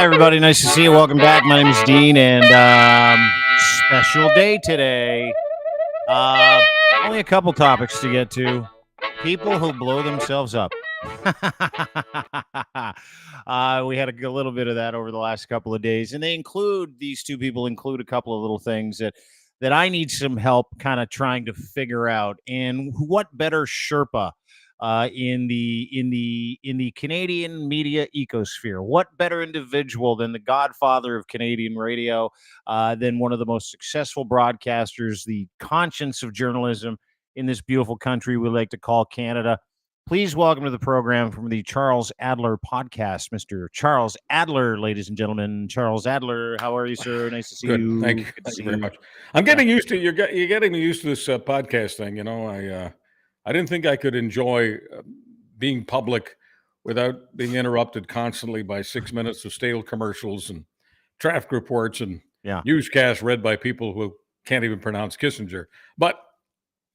Hi, everybody. Nice to see you. Welcome back. My name is Dean, and special day today. Only a couple topics to get to. People who blow themselves up. We had a little bit of that over the last couple of days, and these two people include a couple of little things that I need some help kind of trying to figure out. And what better Sherpa in the Canadian media ecosphere? What better individual than the godfather of Canadian radio, than one of the most successful broadcasters, the conscience of journalism in this beautiful country we like to call Canada? Please welcome to the program from the Charles Adler podcast, Mr. Charles Adler, ladies and gentlemen. Charles Adler, how are you, sir? Nice to see Good. you. Thank you. Thank you very much. I'm getting used to you're getting me used to this podcast thing. You know, I didn't think I could enjoy being public without being interrupted constantly by 6 minutes of stale commercials and traffic reports and newscasts read by people who can't even pronounce Kissinger. But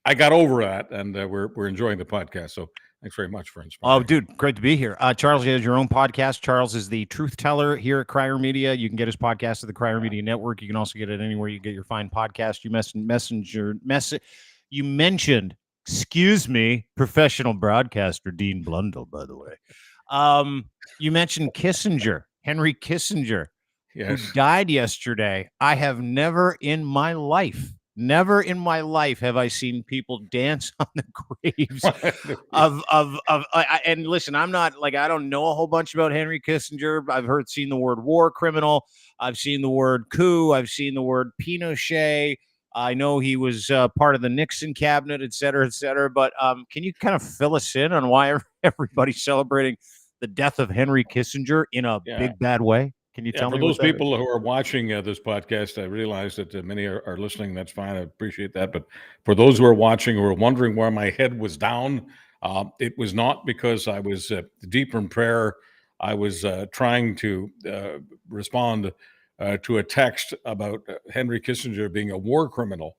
I got over that, and we're enjoying the podcast. So thanks very much for inspiring. Oh, dude, great to be here. Charles has your own podcast. Charles is the truth teller here at Crier Media. You can get his podcast at the Crier Media Network. You can also get it anywhere you get your fine podcast. You mentioned, excuse me, professional broadcaster Dean Blundell, by the way. You mentioned Kissinger, Henry Kissinger, who died yesterday. I have never in my life have I seen people dance on the graves and listen, I'm not like, I don't know a whole bunch about Henry Kissinger. I've seen the word war criminal. I've seen the word coup. I've seen the word Pinochet. I know he was part of the Nixon cabinet, et cetera, et cetera. But can you kind of fill us in on why everybody's celebrating the death of Henry Kissinger in a big bad way? Can you tell me? For those people who are watching this podcast, I realize that many are listening. That's fine. I appreciate that. But for those who are watching who are wondering why my head was down, it was not because I was deep in prayer. I was trying to respond to a text about Henry Kissinger being a war criminal,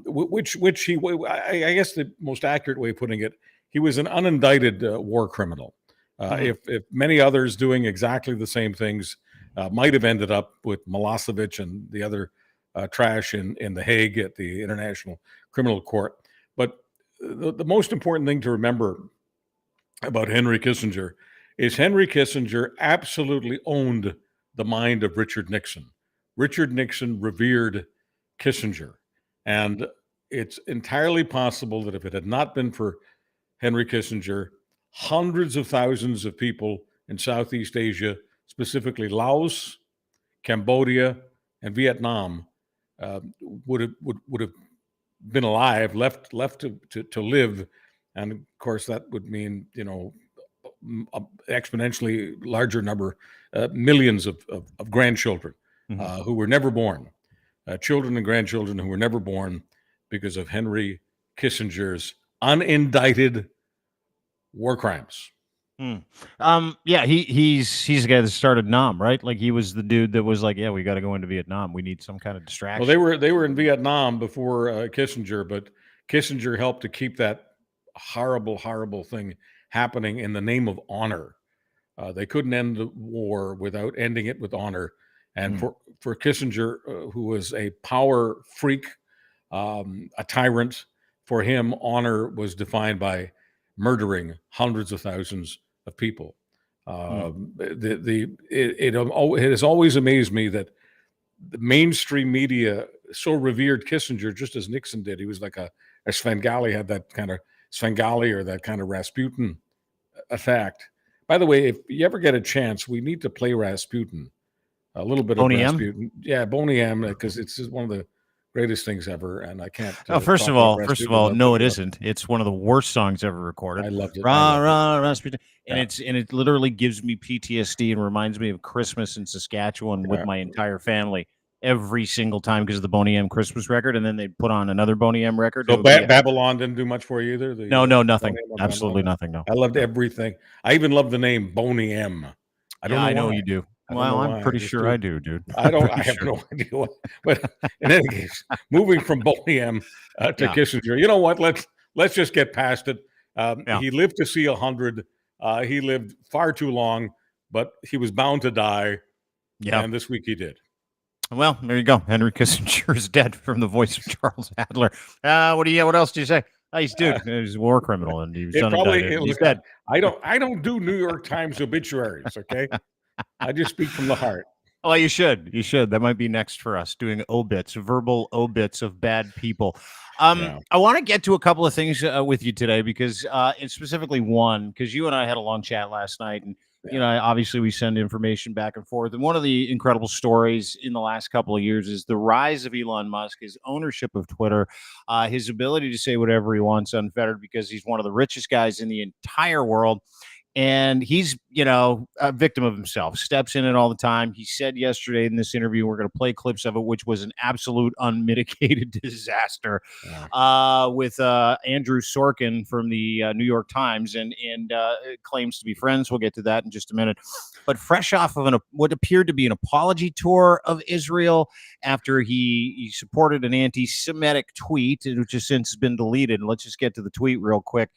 which I guess the most accurate way of putting it, he was an unindicted war criminal. If many others doing exactly the same things might have ended up with Milosevic and the other trash in The Hague at the International Criminal Court. But the most important thing to remember about Henry Kissinger is Henry Kissinger absolutely owned the mind of Richard Nixon. Richard Nixon revered Kissinger. And it's entirely possible that if it had not been for Henry Kissinger, hundreds of thousands of people in Southeast Asia, specifically Laos, Cambodia, and Vietnam, would have been alive, left to live, and of course that would mean exponentially larger number, millions of grandchildren who were never born, children and grandchildren who were never born because of Henry Kissinger's unindicted war crimes. He's the guy that started Nam, right? Like he was the dude that was like, we got to go into Vietnam. We need some kind of distraction. Well, they were in Vietnam before Kissinger, but Kissinger helped to keep that horrible, horrible thing happening in the name of honor. They couldn't end the war without ending it with honor. And for Kissinger, who was a power freak, a tyrant, for him, honor was defined by murdering hundreds of thousands of people. It has always amazed me that the mainstream media so revered Kissinger just as Nixon did. He was like a Svengali, had that kind of Svengali or that kind of Rasputin effect. By the way, if you ever get a chance, we need to play Rasputin. A little bit Boney of Rasputin. Yeah, Boney M, because it's just one of the greatest things ever, and I can't. First of all, no, it isn't. It's one of the worst songs ever recorded. I loved it. Rasputin, and it literally gives me PTSD and reminds me of Christmas in Saskatchewan with my entire family every single time because of the Boney M Christmas record, and then they put on another Boney M record. So Babylon didn't do much for you either. No, nothing. Absolutely nothing. No, I loved everything. I even loved the name Boney M. I know you do. Well, I'm pretty sure I do, dude. I have no idea what. But in any case, moving from Boney M to Kissinger, you know what? Let's just get past it. He lived to see 100. He lived far too long, but he was bound to die. Yeah. And this week he did. Well, there you go. Henry Kissinger is dead, from the voice of Charles Adler. What else do you say? Oh, he's a war criminal, and he was unindicted. He's dead. I don't do New York Times obituaries. Okay, I just speak from the heart. Well, you should. That might be next for us, doing verbal obits of bad people. I want to get to a couple of things with you today, because and specifically one, because you and I had a long chat last night, and obviously we send information back and forth. And one of the incredible stories in the last couple of years is the rise of Elon Musk, his ownership of Twitter, his ability to say whatever he wants unfettered, because he's one of the richest guys in the entire world. And he's, a victim of himself, steps in it all the time. He said yesterday in this interview, we're going to play clips of it, which was an absolute unmitigated disaster, with Andrew Sorkin from the New York Times, and claims to be friends. We'll get to that in just a minute. But fresh off of what appeared to be an apology tour of Israel, after he supported an anti-Semitic tweet, which has since been deleted. And let's just get to the tweet real quick.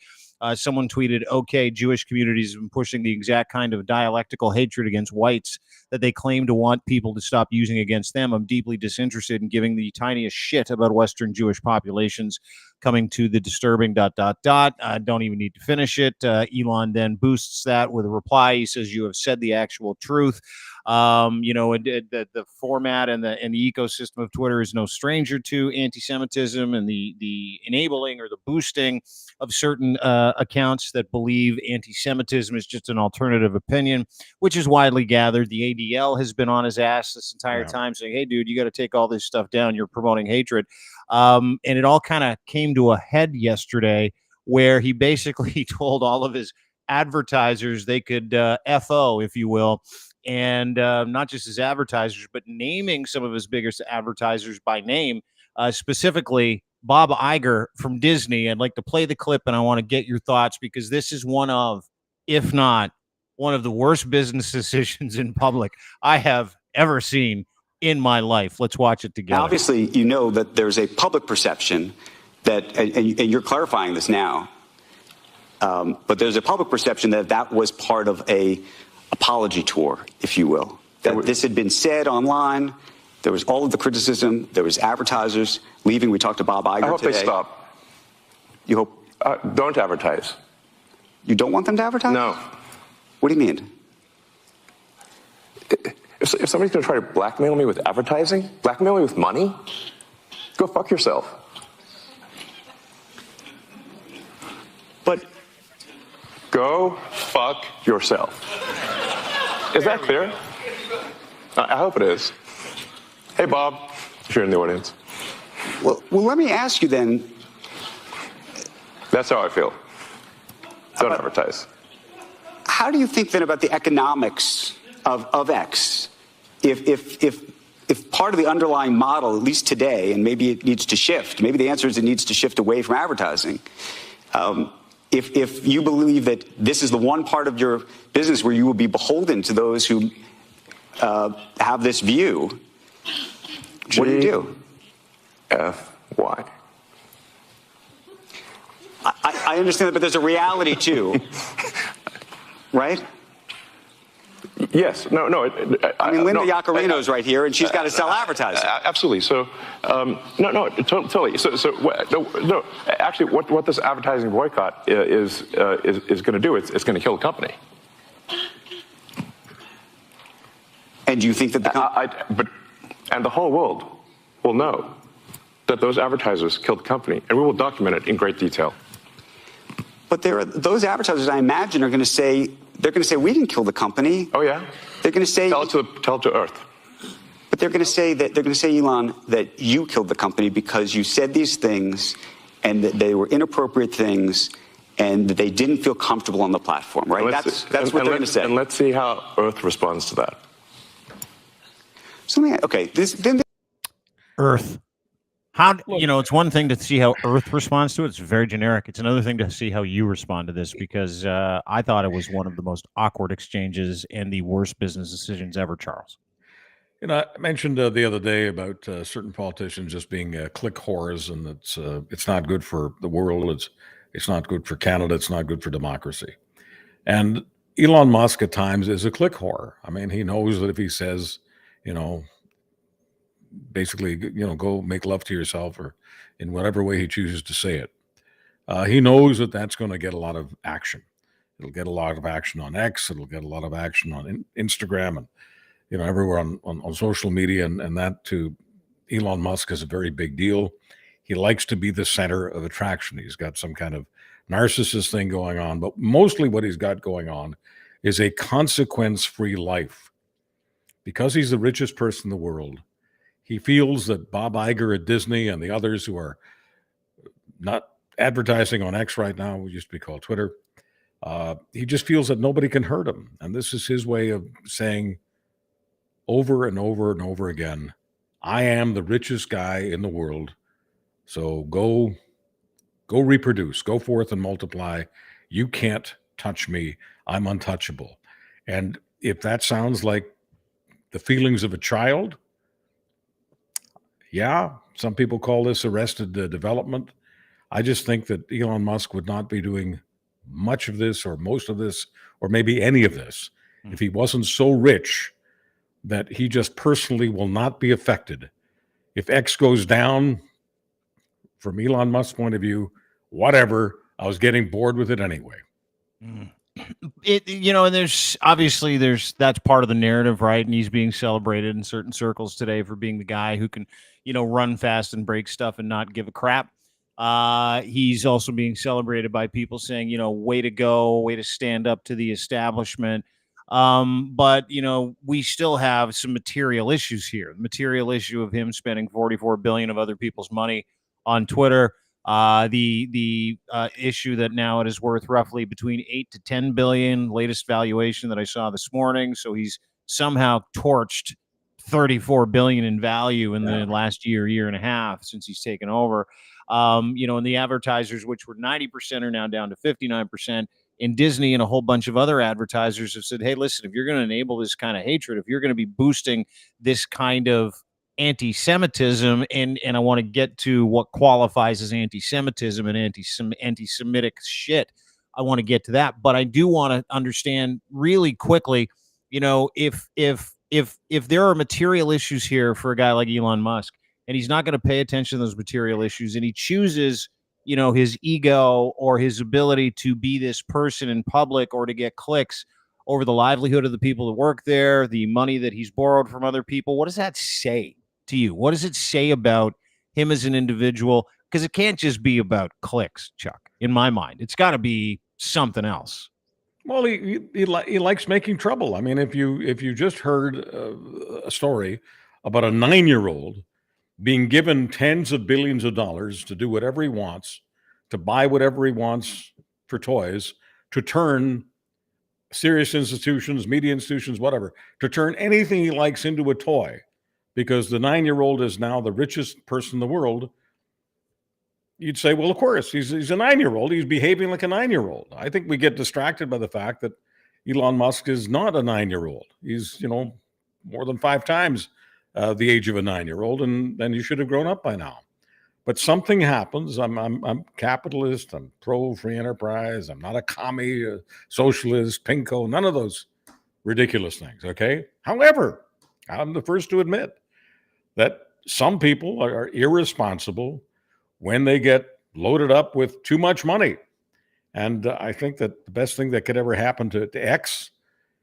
Someone tweeted, "Okay, Jewish communities have been pushing the exact kind of dialectical hatred against whites that they claim to want people to stop using against them. I'm deeply disinterested in giving the tiniest shit about Western Jewish populations coming to the disturbing ... I don't even need to finish it. Elon then boosts that with a reply. He says, "You have said the actual truth." The format and the ecosystem of Twitter is no stranger to anti-Semitism and the enabling or the boosting of certain accounts that believe anti-Semitism is just an alternative opinion, which is widely gathered. The ADL has been on his ass this entire time, saying, "Hey, dude, you got to take all this stuff down. You're promoting hatred." And it all kind of came to a head yesterday, where he basically told all of his advertisers they could FO, if you will. And not just his advertisers, but naming some of his biggest advertisers by name, specifically Bob Iger from Disney. I'd like to play the clip, and I want to get your thoughts, because this is one of, if not one of the worst business decisions in public I have ever seen in my life. Let's watch it together. Now, obviously, you know that there's a public perception that, and you're clarifying this now, but there's a public perception that was part of a apology tour, if you will. That this had been said online. There was all of the criticism. There was advertisers leaving. We talked to Bob Iger I hope today. they stop. You hope? Don't advertise. You don't want them to advertise? No. What do you mean? If somebody's going to try to blackmail me with advertising, blackmail me with money, go fuck yourself. But go fuck yourself. Is that clear? I hope it is. Hey, Bob, if you're in the audience. well, let me ask you then. That's how I feel. Don't advertise. How do you think then about the economics of X? If part of the underlying model, at least today, and maybe it needs to shift, maybe the answer is it needs to shift away from advertising. If you believe that this is the one part of your business where you will be beholden to those who have this view, what do you do? GFY. I understand that, but there's a reality too, right? Yes. No. I mean, Linda Yaccarino's right here, and she's got to sell advertising. Absolutely. So, totally. So, actually, what this advertising boycott is going to do, it's going to kill the company. And do you think that and the whole world will know that those advertisers killed the company, and we will document it in great detail. But those advertisers, I imagine, are going to say, we didn't kill the company. Oh yeah. They're going to say, tell it to Earth. But they're going to say, Elon, that you killed the company because you said these things, and that they were inappropriate things, and that they didn't feel comfortable on the platform, right? That's what they're going to say. And let's see how Earth responds to that. Earth. It's one thing to see how Earth responds to it. It's very generic. It's another thing to see how you respond to this, because I thought it was one of the most awkward exchanges and the worst business decisions ever, Charles. I mentioned the other day about certain politicians just being click whores, and it's not good for the world. It's not good for Canada. It's not good for democracy. And Elon Musk at times is a click whore. I mean, he knows that if he says you know, basically, go make love to yourself, or in whatever way he chooses to say it. He knows that that's going to get a lot of action. It'll get a lot of action on X. It'll get a lot of action on Instagram and, everywhere on social media. And that to Elon Musk is a very big deal. He likes to be the center of attraction. He's got some kind of narcissist thing going on, but mostly what he's got going on is a consequence-free life. Because he's the richest person in the world, he feels that Bob Iger at Disney and the others who are not advertising on X right now, it used to be called Twitter, he just feels that nobody can hurt him. And this is his way of saying over and over and over again, I am the richest guy in the world. So go reproduce, go forth and multiply. You can't touch me. I'm untouchable. And if that sounds like the feelings of a child, yeah, some people call this arrested development. I just think that Elon Musk would not be doing much of this or most of this or maybe any of this if he wasn't so rich that he just personally will not be affected. If X goes down, from Elon Musk's point of view, whatever, I was getting bored with it anyway. And there's that's part of the narrative, right? And he's being celebrated in certain circles today for being the guy who can, run fast and break stuff and not give a crap. He's also being celebrated by people saying, way to go, way to stand up to the establishment. But we still have some material issues here. The material issue of him spending $44 billion of other people's money on Twitter. The issue that now it is worth roughly between 8 to 10 billion, latest valuation that I saw this morning. So he's somehow torched 34 billion in value in the last year and a half since he's taken over. And the advertisers, which were 90%, are now down to 59%. And Disney and a whole bunch of other advertisers have said, hey, listen, if you're going to enable this kind of hatred, if you're going to be boosting this kind of anti-Semitism, and I want to get to what qualifies as anti-Semitism and anti-Semitic shit. I want to get to that, but I do want to understand really quickly, if there are material issues here for a guy like Elon Musk, and he's not going to pay attention to those material issues, and he chooses, his ego or his ability to be this person in public or to get clicks over the livelihood of the people that work there, the money that he's borrowed from other people. What does that say to you? What does it say about him as an individual? Because it can't just be about clicks, Chuck. In my mind, it's got to be something else. Well, he likes making trouble. I mean, if you just heard a story about a 9-year-old being given tens of billions of dollars to do whatever he wants, to buy whatever he wants for toys, to turn serious institutions, media institutions, whatever, to turn anything he likes into a toy, because the 9-year-old is now the richest person in the world, you'd say, well, of course, he's a 9-year-old. He's behaving like a 9-year-old. I think we get distracted by the fact that Elon Musk is not a 9-year-old. He's, more than 5 times the age of a 9-year-old, and then you should have grown up by now. But something happens. I'm capitalist. I'm pro free enterprise. I'm not a commie, a socialist, pinko, none of those ridiculous things. Okay. However, I'm the first to admit that some people are irresponsible when they get loaded up with too much money. And I think that the best thing that could ever happen to X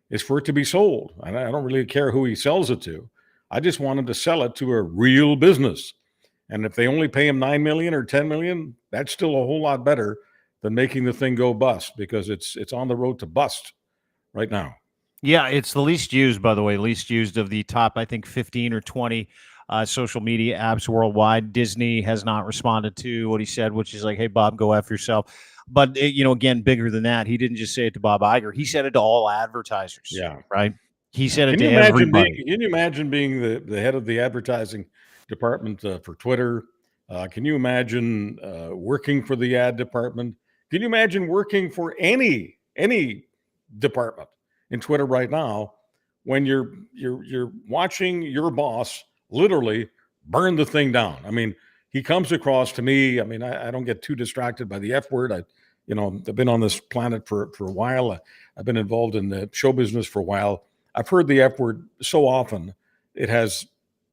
is for it to be sold. And I don't really care who he sells it to. I just want him to sell it to a real business. And if they only pay him 9 million or 10 million, that's still a whole lot better than making the thing go bust, because it's on the road to bust right now. Yeah, it's the least used, by the way, least used of the top, I think, 15 or 20 social media apps worldwide. Disney has not responded to what he said, which is like, hey, Bob, go F yourself. But, again, bigger than that, he didn't just say it to Bob Iger. He said it to all advertisers. Yeah. Right? He said it to everybody. Can you imagine being the head of the advertising department for Twitter? Can you imagine working for the ad department? Can you imagine working for any department in Twitter right now when you're watching your boss literally burn the thing down? I mean, he comes across to me. I mean, I don't get too distracted by the F word. I've been on this planet for a while. I've been involved in the show business for a while. I've heard the F word so often it has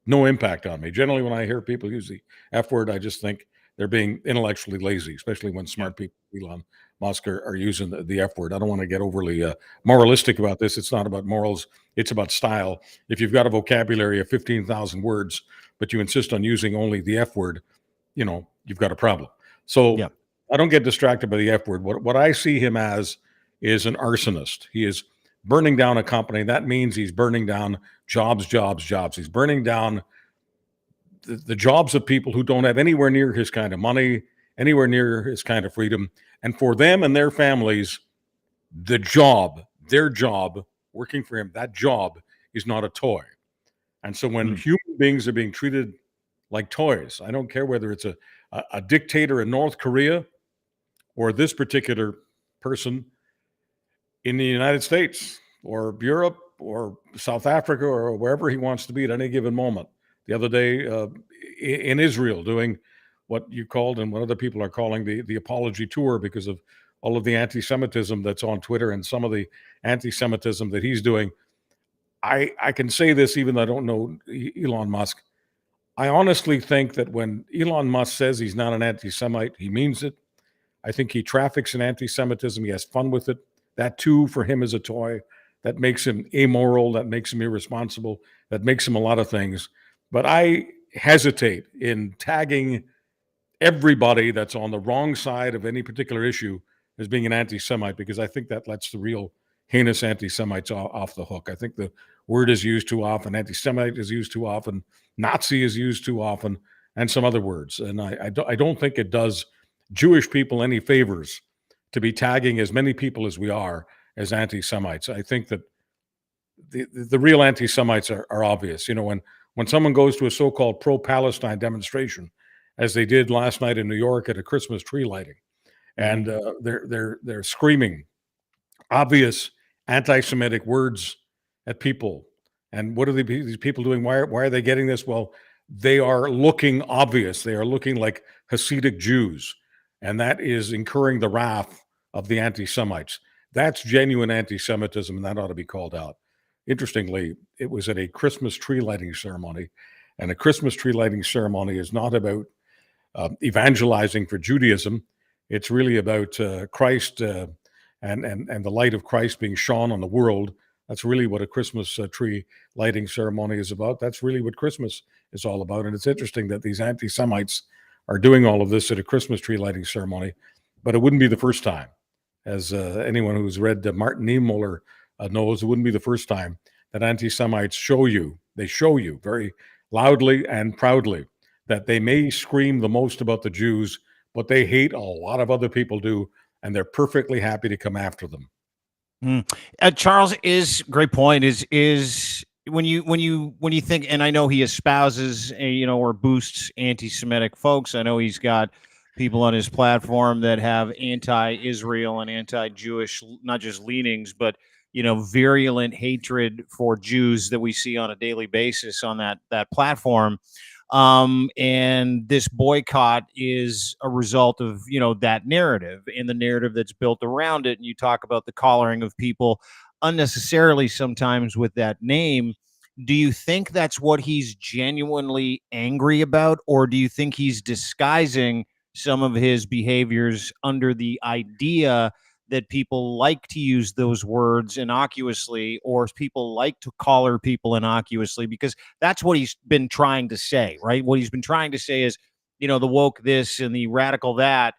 no impact on me. Generally, when I hear people use the F word, I just think they're being intellectually lazy, especially when smart people, Elon Musk, are using the F word. I don't want to get overly moralistic about this. It's not about morals. It's about style. If you've got a vocabulary of 15,000 words, but you insist on using only the F word, you've got a problem. So Yeah. I don't get distracted by the F word. What I see him as is an arsonist. He is burning down a company. That means he's burning down jobs. He's burning down the jobs of people who don't have anywhere near his kind of money, anywhere near his kind of freedom. And for them and their families, their job, working for him, that job is not a toy. And so when human beings are being treated like toys, I don't care whether it's a dictator in North Korea or this particular person in the United States or Europe or South Africa or wherever he wants to be at any given moment. The other day in Israel, doing what you called and what other people are calling the apology tour because of all of the anti-Semitism that's on Twitter and some of the anti-Semitism that he's doing. I can say this even though I don't know Elon Musk. I honestly think that when Elon Musk says he's not an anti-Semite, he means it. I think he traffics in anti-Semitism. He has fun with it. That too, for him, is a toy. That makes him amoral. That makes him irresponsible. That makes him a lot of things. But I hesitate in tagging everybody that's on the wrong side of any particular issue as being an anti-Semite, because I think that lets the real heinous anti-Semites off the hook. I think the word is used too often. Anti-Semite is used too often. Nazi is used too often, and some other words. And I don't think it does Jewish people any favors to be tagging as many people as we are as anti-Semites. I think that the real anti-Semites are obvious. When someone goes to a so-called pro-Palestine demonstration, as they did last night in New York at a Christmas tree lighting, and they're screaming obvious anti-Semitic words at people. And what are these people doing? Why are they getting this? Well, they are looking obvious. They are looking like Hasidic Jews, and that is incurring the wrath of the anti-Semites. That's genuine anti-Semitism, and that ought to be called out. Interestingly, it was at a Christmas tree lighting ceremony, and a Christmas tree lighting ceremony is not about evangelizing for Judaism. It's really about Christ and the light of Christ being shone on the world. That's really what a Christmas tree lighting ceremony is about. That's really what Christmas is all about. And it's interesting that these anti-Semites are doing all of this at a Christmas tree lighting ceremony, but it wouldn't be the first time. As anyone who's read Martin Niemöller knows, it wouldn't be the first time that anti-Semites show you very loudly and proudly that they may scream the most about the Jews, but they hate a lot of other people do, and they're perfectly happy to come after them. Charles, is great point. Is when you think, and I know he espouses or boosts anti-Semitic folks. I know he's got people on his platform that have anti-Israel and anti-Jewish, not just leanings, but virulent hatred for Jews that we see on a daily basis on that platform. And this boycott is a result of, that narrative and the narrative that's built around it. And you talk about the collaring of people unnecessarily sometimes with that name. Do you think that's what he's genuinely angry about? Or do you think he's disguising some of his behaviors under the idea that people like to use those words innocuously, or people like to collar people innocuously, because that's what he's been trying to say, right? What he's been trying to say is, the woke this and the radical that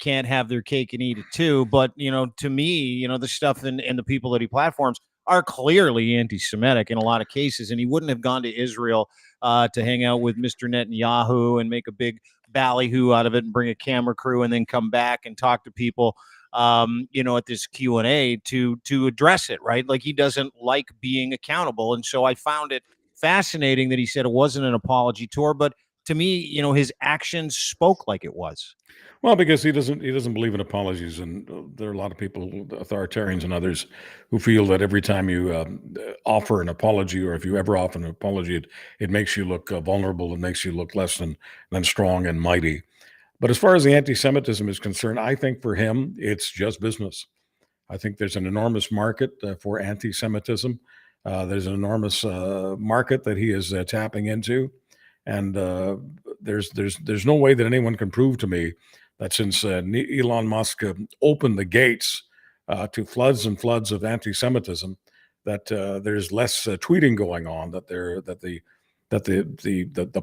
can't have their cake and eat it too. But, to me, the stuff and the people that he platforms are clearly anti-Semitic in a lot of cases. And he wouldn't have gone to Israel to hang out with Mr. Netanyahu and make a big ballyhoo out of it and bring a camera crew and then come back and talk to people at this Q&A to address it, right? Like, he doesn't like being accountable. And so I found it fascinating that he said it wasn't an apology tour, but to me, his actions spoke like it was. Well, because he doesn't believe in apologies, and there are a lot of people, authoritarians and others, who feel that every time you offer an apology, or if you ever offer an apology, it makes you look vulnerable, it makes you look less than strong and mighty. But as far as the anti-Semitism is concerned, I think for him, it's just business. I think there's an enormous market for anti-Semitism. There's an enormous market that he is tapping into, and there's no way that anyone can prove to me that since Elon Musk opened the gates to floods and floods of anti-Semitism, that there's less tweeting going on, that the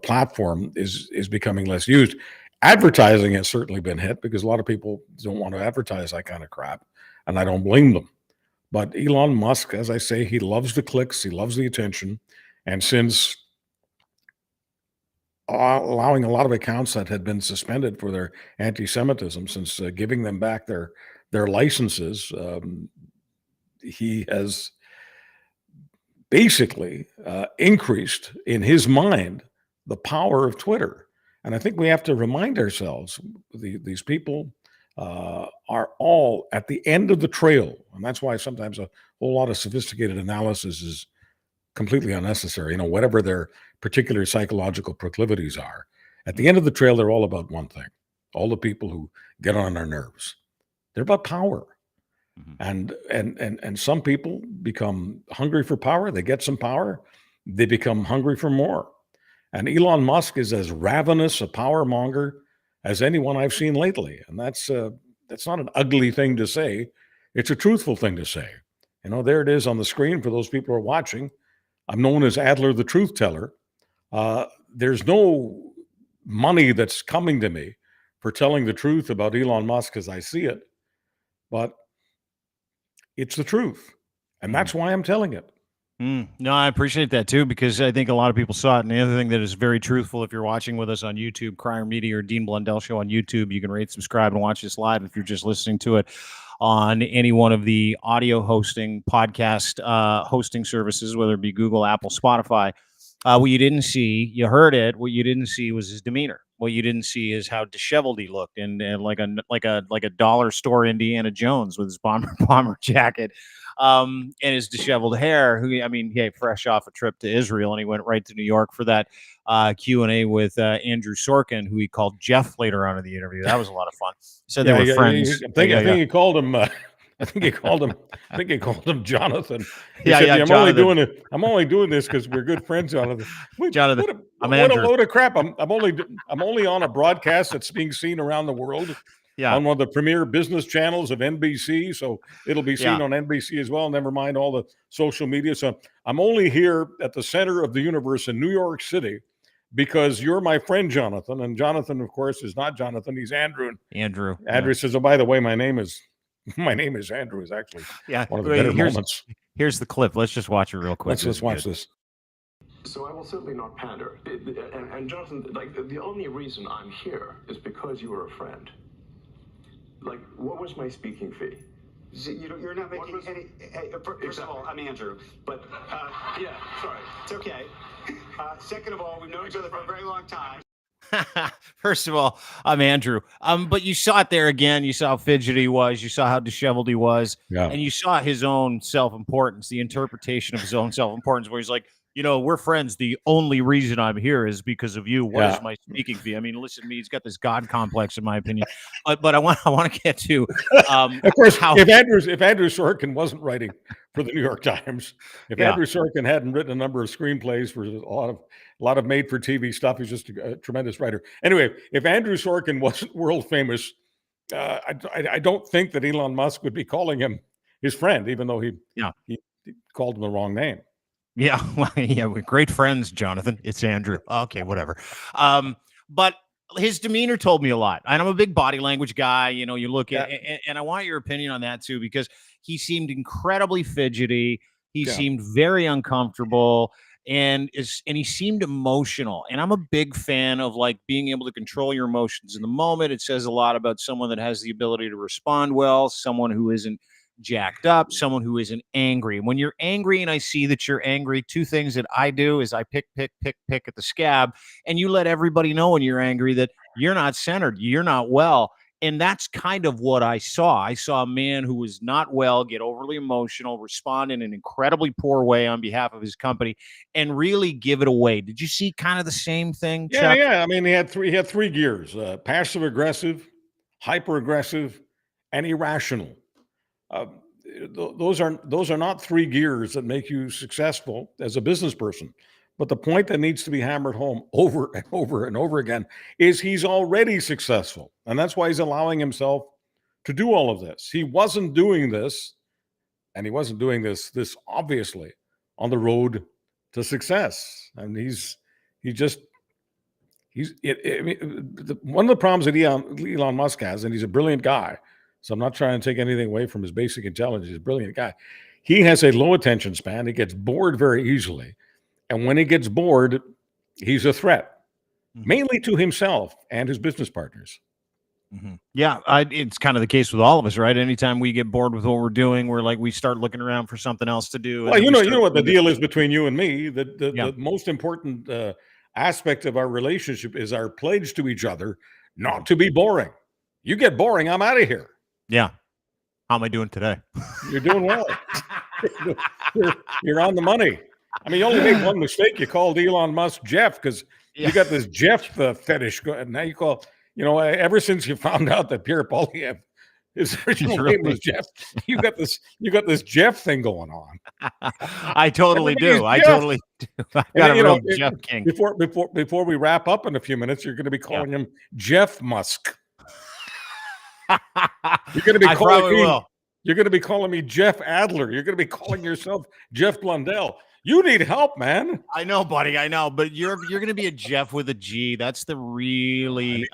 platform is becoming less used. Advertising has certainly been hit because a lot of people don't want to advertise that kind of crap, and I don't blame them. But Elon Musk, as I say, he loves the clicks, he loves the attention, and since allowing a lot of accounts that had been suspended for their anti-Semitism, since giving them back their licenses, he has basically increased in his mind the power of Twitter. And I think we have to remind ourselves these people are all at the end of the trail. And that's why sometimes a whole lot of sophisticated analysis is completely unnecessary. Whatever their particular psychological proclivities are, at the end of the trail, they're all about one thing. All the people who get on our nerves, they're about power. And some people become hungry for power. They get some power. They become hungry for more. And Elon Musk is as ravenous a power monger as anyone I've seen lately. And that's not an ugly thing to say. It's a truthful thing to say. There it is on the screen for those people who are watching. I'm known as Adler, the truth teller. There's no money that's coming to me for telling the truth about Elon Musk as I see it, but it's the truth. And that's why I'm telling it. No, I appreciate that too, because I think a lot of people saw it. And the other thing that is very truthful, if you're watching with us on YouTube, Crier Media or Dean Blundell Show on YouTube, you can rate, subscribe, and watch this live. If you're just listening to it on any one of the audio hosting podcast hosting services, whether it be Google, Apple, Spotify, what you didn't see, you heard it. What you didn't see was his demeanor. What you didn't see is how disheveled he looked, and like a dollar store Indiana Jones with his bomber jacket. And his disheveled hair, fresh off a trip to Israel, and he went right to New York for that Q&A with Andrew Sorkin, who he called Jeff later on in the interview. That was a lot of fun. Said they were friends. I think he called him. I think he called him Jonathan. He said, I'm Jonathan. only doing this because we're good friends, Jonathan. Jonathan, what a load of crap! I'm only on a broadcast that's being seen around the world. Yeah. On one of the premier business channels of NBC, so it'll be seen on NBC as well. Never mind all the social media. So I'm only here at the center of the universe in New York City because you're my friend, Jonathan. And Jonathan, of course, is not Jonathan. He's Andrew. Andrew says, "Oh, by the way, my name is Andrew." Is actually one of the better moments. Here's the clip. Let's just watch it real quick. Let's watch this. So I will certainly not pander. And Jonathan, the only reason I'm here is because you were a friend. What was my speaking fee? You're not making any. First of all, I'm Andrew, but yeah, sorry, it's okay. Second of all, we've known each other for a very long time. First of all, I'm Andrew. But you saw it there again. You saw how fidgety he was. You saw how disheveled he was, and you saw his own self-importance, the interpretation of his own self-importance, where he's like, we're friends. The only reason I'm here is because of you. What is my speaking fee? I mean, listen to me. He's got this God complex, in my opinion. But I want to get to, of course, if Andrew Sorkin wasn't writing for the New York Times, if Andrew Sorkin hadn't written a number of screenplays for a lot of made-for-TV stuff, he's just a tremendous writer. Anyway, if Andrew Sorkin wasn't world famous, I don't think that Elon Musk would be calling him his friend, even though he called him the wrong name. Yeah, we're great friends, Jonathan. It's Andrew. Okay, whatever. But his demeanor told me a lot. And I'm a big body language guy. You look at, and I want your opinion on that too, because he seemed incredibly fidgety. He seemed very uncomfortable, and he seemed emotional. And I'm a big fan of being able to control your emotions in the moment. It says a lot about someone that has the ability to respond well, someone who isn't jacked up, someone who isn't angry. When you're angry and I see that you're angry, two things that I do is I pick at the scab, and you let everybody know when you're angry that you're not centered, you're not well. And that's kind of what I saw. I saw a man who was not well, get overly emotional, respond in an incredibly poor way on behalf of his company, and really give it away. Did you see kind of the same thing, Chuck? Yeah. I mean, he had three gears: passive aggressive, hyper aggressive, and irrational. those are not three gears that make you successful as a business person. But the point that needs to be hammered home over and over and over again is he's already successful. And that's why he's allowing himself to do all of this. He wasn't doing this, and he wasn't doing this obviously on the road to success. And one of the problems that Elon Musk has, and he's a brilliant guy, so I'm not trying to take anything away from his basic intelligence. He's a brilliant guy. He has a low attention span. He gets bored very easily. And when he gets bored, he's a threat, mainly to himself and his business partners. Mm-hmm. Yeah, it's kind of the case with all of us, right? Anytime we get bored with what we're doing, we start looking around for something else to do. Well, you know what the deal is between you and me. The most important aspect of our relationship is our pledge to each other not to be boring. You get boring, I'm out of here. Yeah. How am I doing today? You're doing well. You're on the money. I mean, you only made one mistake. You called Elon Musk Jeff because you got this Jeff fetish. Now you call, ever since you found out that Pierre Poilievre, his original name was Jeff, you got this Jeff thing going on. I totally do. I totally do. I got a real Jeff king. Before we wrap up in a few minutes, you're going to be calling him Jeff Musk. You're going to be calling me. You're going to be calling me Jeff Adler. You're going to be calling yourself Jeff Blundell. You need help, man. I know, buddy. I know, but you're going to be a Jeff with a G. That's the really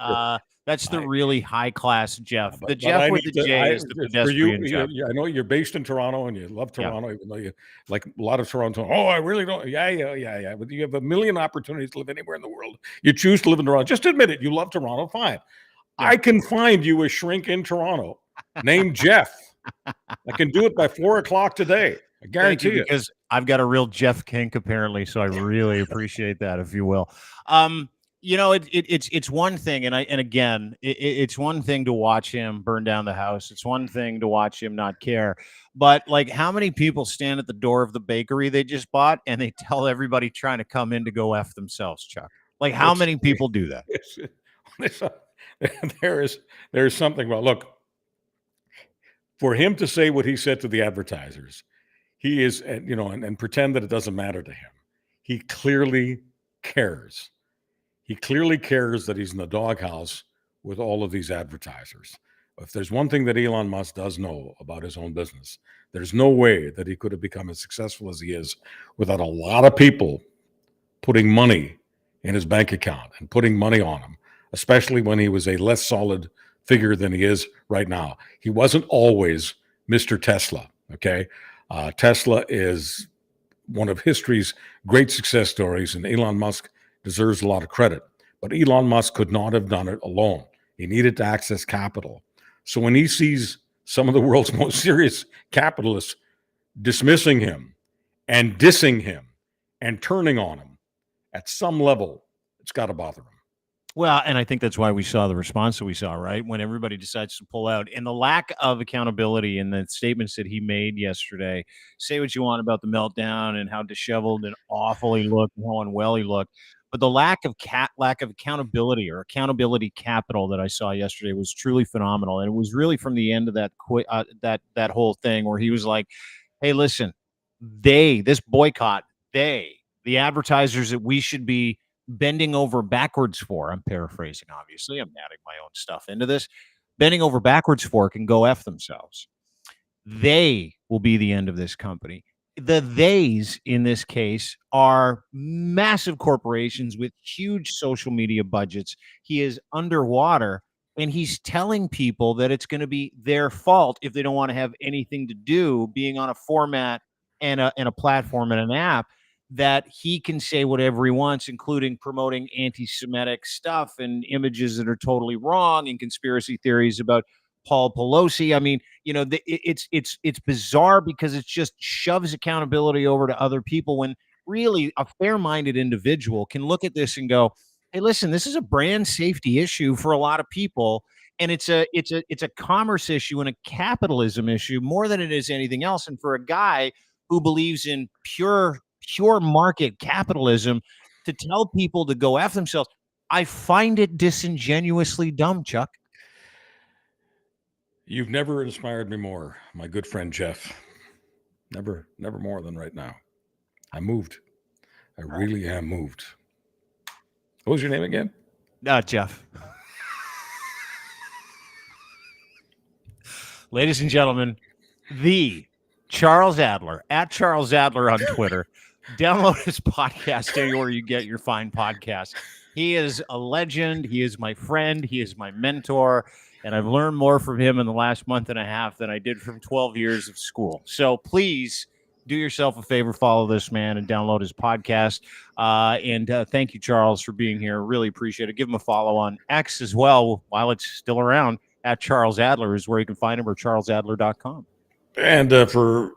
really high class Jeff. The Jeff with the J is the pedestrian Jeff. I know you're based in Toronto and you love Toronto, even though you like a lot of Toronto. Oh, I really don't. Yeah. But you have a million opportunities to live anywhere in the world. You choose to live in Toronto. Just admit it. You love Toronto. Fine. Yeah. I can find you a shrink in Toronto named Jeff. I can do it by 4:00 today. I guarantee you. Because I've got a real Jeff kink apparently, so I really appreciate that, if you will. It's one thing, it's one thing to watch him burn down the house. It's one thing to watch him not care. But like, how many people stand at the door of the bakery they just bought and they tell everybody trying to come in to go F themselves, Chuck? Like, how many people do that? There is something wrong. Look, for him to say what he said to the advertisers, he is, and pretend that it doesn't matter to him. He clearly cares. He clearly cares that he's in the doghouse with all of these advertisers. If there's one thing that Elon Musk does know about his own business, there's no way that he could have become as successful as he is without a lot of people putting money in his bank account and putting money on him, especially when he was a less solid figure than he is right now. He wasn't always Mr. Tesla, okay? Tesla is one of history's great success stories, and Elon Musk deserves a lot of credit. But Elon Musk could not have done it alone. He needed to access capital. So when he sees some of the world's most serious capitalists dismissing him and dissing him and turning on him, at some level, it's got to bother him. Well, and I think that's why we saw the response that we saw, right? When everybody decides to pull out, and the lack of accountability in the statements that he made yesterday. Say what you want about the meltdown and how disheveled and awful he looked and how unwell he looked, but the lack of accountability or accountability capital that I saw yesterday was truly phenomenal. And it was really from the end of that whole thing where he was like, "Hey, listen, this boycott, the advertisers that we should be bending over backwards for," I'm paraphrasing, obviously, I'm adding my own stuff into this, bending over backwards for can go F themselves. They will be the end of this company. The theys in this case are massive corporations with huge social media budgets. He is underwater, and he's telling people that it's going to be their fault if they don't want to have anything to do being on a format and a platform and an app, that he can say whatever he wants, including promoting anti-Semitic stuff and images that are totally wrong and conspiracy theories about Paul Pelosi. I mean, it's bizarre because it just shoves accountability over to other people when really a fair-minded individual can look at this and go, "Hey, listen, this is a brand safety issue for a lot of people, and it's a commerce issue and a capitalism issue more than it is anything else." And for a guy who believes in pure market capitalism to tell people to go F themselves, I find it disingenuously dumb, Chuck. You've never inspired me more, my good friend Jeff. Never more than right now. I'm moved. I really am moved. What was your name again? Jeff. Ladies and gentlemen, the Charles Adler, at Charles Adler on Twitter. Download his podcast anywhere you get your fine podcast. He is a legend. He is my friend. He is my mentor. And I've learned more from him in the last month and a half than I did from 12 years of school. So please do yourself a favor, follow this man and download his podcast. And thank you, Charles, for being here. Really appreciate it. Give him a follow on X as well while it's still around. At Charles Adler is where you can find him, or charlesadler.com. And for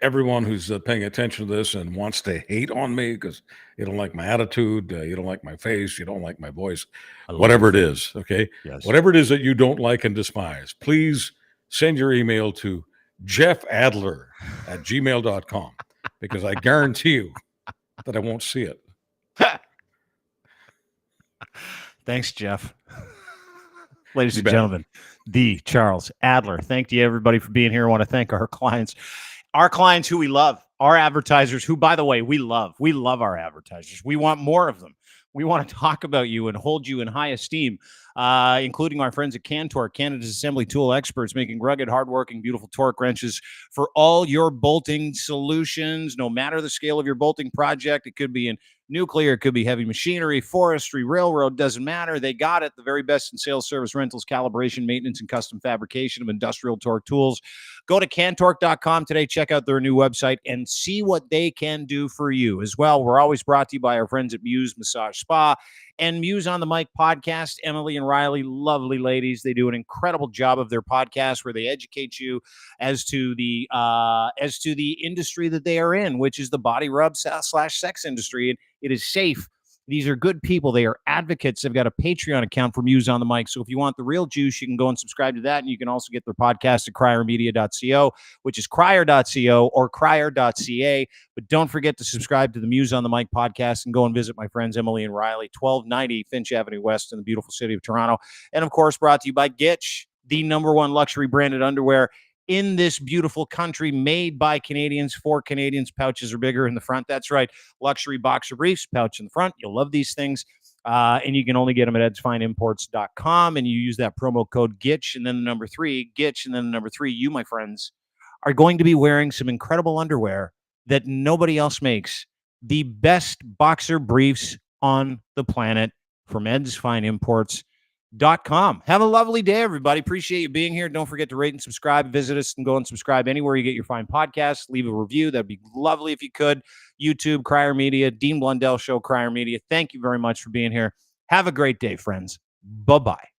everyone who's paying attention to this and wants to hate on me because you don't like my attitude, you don't like my face, you don't like my voice, whatever it is, okay? Yes. Whatever it is that you don't like and despise, please send your email to jeffadler@gmail.com because I guarantee you that I won't see it. Thanks, Jeff. Ladies and gentlemen, the Charles Adler. Thank you, everybody, for being here. I want to thank our clients who we love, our advertisers who, by the way, we love. We love our advertisers. We want more of them. We want to talk about you and hold you in high esteem, including our friends at Cantork, Canada's assembly tool experts, making rugged, hardworking, beautiful torque wrenches for all your bolting solutions, no matter the scale of your bolting project. It could be in nuclear, it could be heavy machinery, forestry, railroad, doesn't matter. They got it. The very best in sales, service, rentals, calibration, maintenance, and custom fabrication of industrial torque tools. Go to cantork.com today, check out their new website, and see what they can do for you as well. We're always brought to you by our friends at Muse Massage Spa and Muse on the Mic podcast. Emily and Riley, lovely ladies. They do an incredible job of their podcast where they educate you as to the industry that they are in, which is the body rub / sex industry. And it is safe. These are good people. They are advocates. They've got a Patreon account for Muse on the Mic. So if you want the real juice, you can go and subscribe to that. And you can also get their podcast at criermedia.co, which is crier.co or crier.ca. But don't forget to subscribe to the Muse on the Mic podcast and go and visit my friends Emily and Riley, 1290 Finch Avenue West in the beautiful city of Toronto. And of course, brought to you by Gitch, the #1 luxury branded underwear in this beautiful country, made by Canadians for Canadians. Pouches are bigger in the front. That's right. Luxury boxer briefs, pouch in the front. You'll love these things. And you can only get them at edsfineimports.com. And you use that promo code GITCH and then the number 3, GITCH and then the number 3. You, my friends, are going to be wearing some incredible underwear that nobody else makes. The best boxer briefs on the planet from edsfineimports.com. Have a lovely day, everybody. Appreciate you being here. Don't forget to rate and subscribe. Visit us and go and subscribe anywhere you get your fine podcasts. Leave a review. That'd be lovely if you could. YouTube, Crier Media, Dean Blundell Show, Crier Media. Thank you very much for being here. Have a great day, friends. Bye-bye.